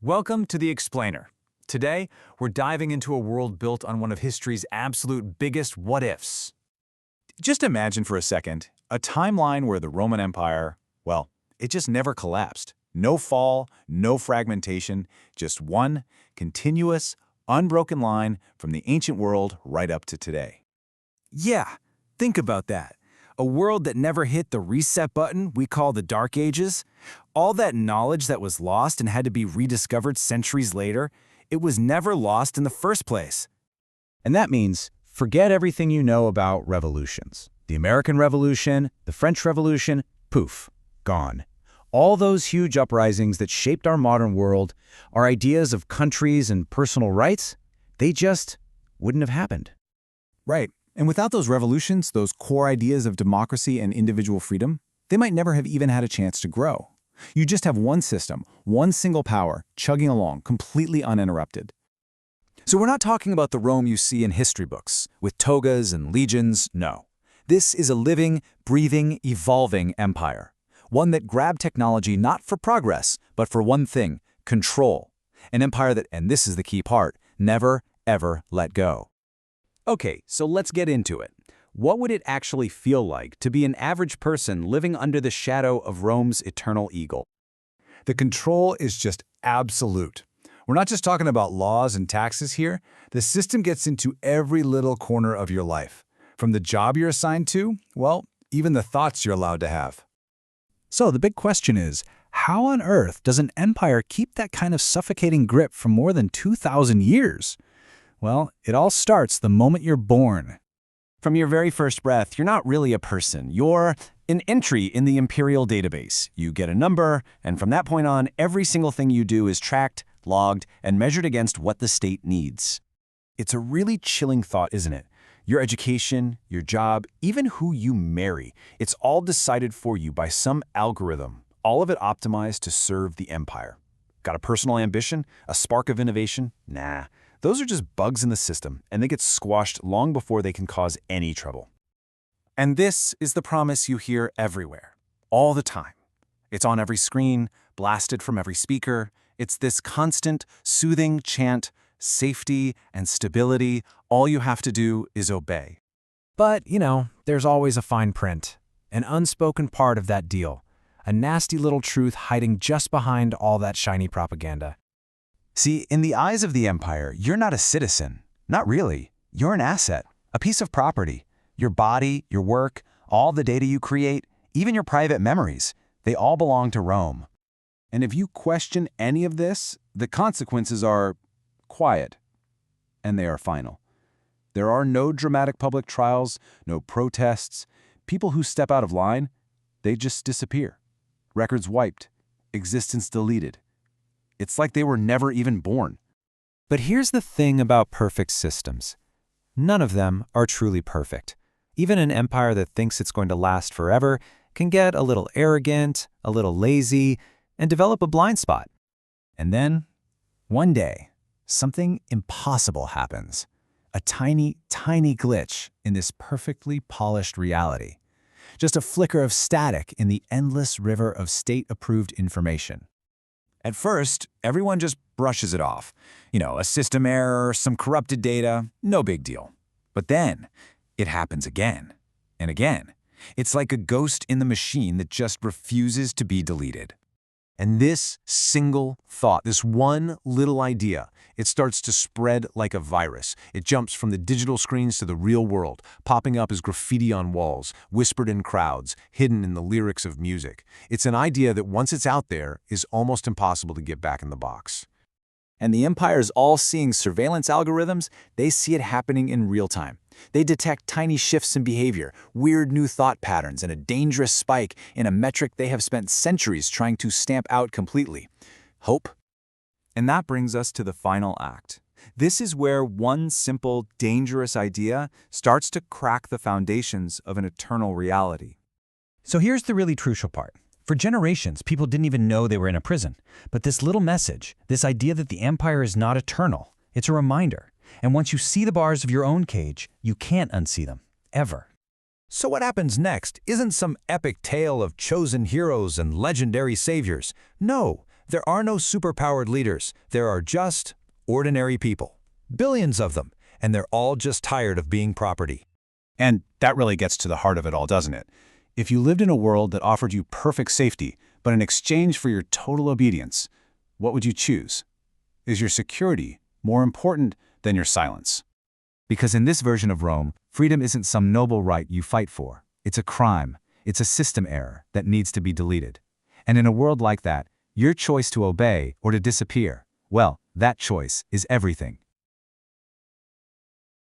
Welcome to The Explainer. Today, we're diving into a world built on one of history's absolute biggest what-ifs. Just imagine for a second a timeline where the Roman Empire, well, it just never collapsed. No fall, no fragmentation, just one continuous, unbroken line from the ancient world right up to today. Yeah, think about that. A world that never hit the reset button we call the Dark Ages. All that knowledge that was lost and had to be rediscovered centuries later, it was never lost in the first place. And that means forget everything you know about revolutions. The American Revolution, the French Revolution, poof, gone. All those huge uprisings that shaped our modern world, our ideas of countries and personal rights, they just wouldn't have happened. Right. And without those revolutions, those core ideas of democracy and individual freedom, they might never have even had a chance to grow. You just have one system, one single power, chugging along, completely uninterrupted. So we're not talking about the Rome you see in history books, with togas and legions, no. This is a living, breathing, evolving empire. One that grabbed technology not for progress, but for one thing, control. An empire that, and this is the key part, never, ever let go. Okay, so let's get into it. What would it actually feel like to be an average person living under the shadow of Rome's eternal eagle? The control is just absolute. We're not just talking about laws and taxes here. The system gets into every little corner of your life. From the job you're assigned to, well, even the thoughts you're allowed to have. So the big question is, how on earth does an empire keep that kind of suffocating grip for more than 2,000 years? Well, it all starts the moment you're born. From your very first breath, you're not really a person. You're an entry in the imperial database. You get a number, and from that point on, every single thing you do is tracked, logged, and measured against what the state needs. It's a really chilling thought, isn't it? Your education, your job, even who you marry, it's all decided for you by some algorithm, all of it optimized to serve the empire. Got a personal ambition? A spark of innovation? Nah. Those are just bugs in the system, and they get squashed long before they can cause any trouble. And this is the promise you hear everywhere, all the time. It's on every screen, blasted from every speaker. It's this constant, soothing chant, safety and stability. All you have to do is obey. But, there's always a fine print, an unspoken part of that deal, a nasty little truth hiding just behind all that shiny propaganda. See, in the eyes of the empire, you're not a citizen. Not really. You're an asset, a piece of property. Your body, your work, all the data you create, even your private memories, they all belong to Rome. And if you question any of this, the consequences are quiet, and they are final. There are no dramatic public trials, no protests. People who step out of line, they just disappear. Records wiped, existence deleted. It's like they were never even born. But here's the thing about perfect systems. None of them are truly perfect. Even an empire that thinks it's going to last forever can get a little arrogant, a little lazy, and develop a blind spot. And then, one day, something impossible happens. A tiny, tiny glitch in this perfectly polished reality. Just a flicker of static in the endless river of state-approved information. At first, everyone just brushes it off. A system error, some corrupted data, no big deal. But then, it happens again and again. It's like a ghost in the machine that just refuses to be deleted. And this single thought, this one little idea, it starts to spread like a virus. It jumps from the digital screens to the real world, popping up as graffiti on walls, whispered in crowds, hidden in the lyrics of music. It's an idea that once it's out there, is almost impossible to get back in the box. And the empire's all-seeing surveillance algorithms, they see it happening in real time. They detect tiny shifts in behavior, weird new thought patterns, and a dangerous spike in a metric they have spent centuries trying to stamp out completely: hope. And that brings us to the final act. This is where one simple, dangerous idea starts to crack the foundations of an eternal reality. So here's the really crucial part. For generations, people didn't even know they were in a prison. But this little message, this idea that the empire is not eternal, it's a reminder. And once you see the bars of your own cage, you can't unsee them, ever. So what happens next isn't some epic tale of chosen heroes and legendary saviors. No, There are no superpowered leaders. There are just ordinary people. Billions of them, and they're all just tired of being property. And that really gets to the heart of it all, doesn't it? If you lived in a world that offered you perfect safety, but in exchange for your total obedience, what would you choose? Is your security more important than your silence? Because in this version of Rome, freedom isn't some noble right you fight for. It's a crime. It's a system error that needs to be deleted. And in a world like that, your choice to obey or to disappear, well, that choice is everything.